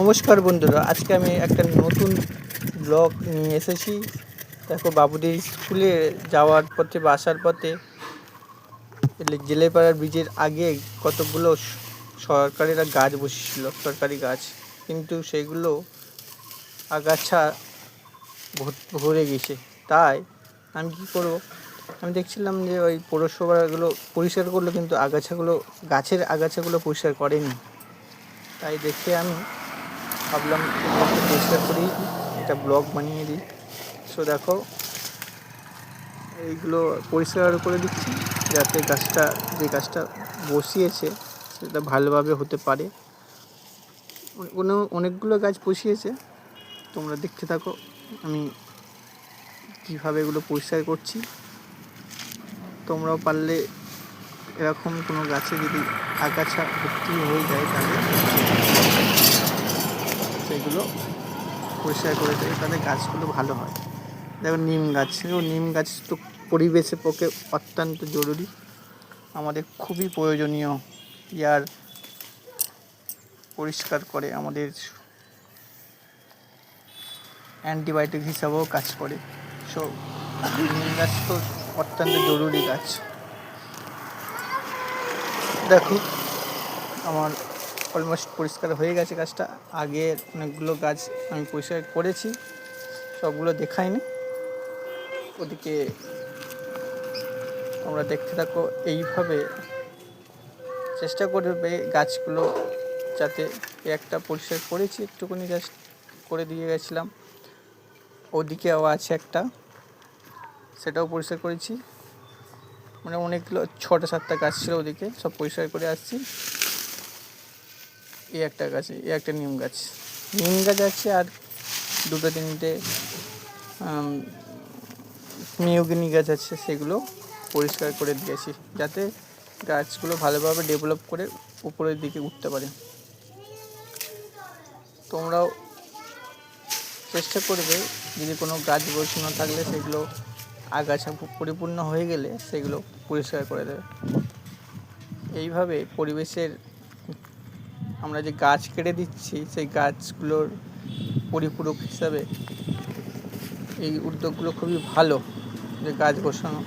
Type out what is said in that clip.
নমস্কার বন্ধুরা, আজকে আমি একটা নতুন ব্লগ নিয়ে এসেছি। দেখো, বাবুদের স্কুলে যাওয়ার পথে বা আসার পথে জেলেপাড়ার ব্রিজের আগে কতগুলো সরকারিরা গাছ বসেছিল, সরকারি গাছ, কিন্তু সেগুলো আগাছা ভরে গেছে। তাই আমি কি করব, আমি দেখছিলাম যে ওই পৌরসভাগুলো পরিষ্কার করলো, কিন্তু গাছের আগাছাগুলো পরিষ্কার করেনি। তাই দেখে আমি ভাবলাম একটু পরিষ্কার করেই একটা ব্লগ বানিয়ে দিই। সো দেখো, এইগুলো পরিষ্কার করে দিচ্ছি যাতে যে গাছটা বসিয়েছে সেটা ভালোভাবে হতে পারে। অনেকগুলো গাছ বসিয়েছে, তোমরা দেখতে থাকো আমি কীভাবে এগুলো পরিষ্কার করছি। তোমরাও পারলে এরকম কোনো গাছে যদি আগাছা ভর্তি হয়ে যায় তাহলে সেগুলো পরিষ্কার করে দেয়, তাহলে গাছগুলো ভালো হয়। দেখো, নিম গাছ তো পরিবেশের পক্ষে অত্যন্ত জরুরি, আমাদের খুবই প্রয়োজনীয়। এয়ার পরিষ্কার করে, আমাদের অ্যান্টিবায়োটিক হিসাবেও কাজ করে। সো নিম গাছ তো অত্যন্ত জরুরি গাছ। দেখো, আমার অলমোস্ট পরিষ্কার হয়ে গেছে গাছটা। আগের অনেকগুলো গাছ আমি পরিষ্কার করেছি, সবগুলো দেখাইনি। ওদিকে তোমরা দেখতে থাকো, এইভাবে চেষ্টা করবে গাছগুলো যাতে একটা পরিষ্কার করেছি, একটুখানি জাস্ট করে দিয়ে গেছিলাম। ওদিকেও আছে একটা, সেটাও পরিষ্কার করেছি। মানে অনেকগুলো 6-7টা গাছ ছিল ওদিকে, সব পরিষ্কার করে আসছি। এই একটা নিম গাছ আছে, আর 2-3টে মেহগনি গাছ আছে, সেগুলো পরিষ্কার করে দিয়েছি যাতে গাছগুলো ভালোভাবে ডেভেলপ করে উপরের দিকে উঠতে পারে। তোমরাও চেষ্টা করবে, যদি কোনো গাছ বসানো থাকলে সেগুলো আগাছা পরিপূর্ণ হয়ে গেলে সেগুলো পরিষ্কার করে দেবে। এইভাবে পরিবেশের আমরা যে গাছ কেটে দিচ্ছি সেই গাছগুলোর পরিপূরক হিসাবে এই উদ্যোগগুলো খুবই ভালো, যে গাছ বসানো।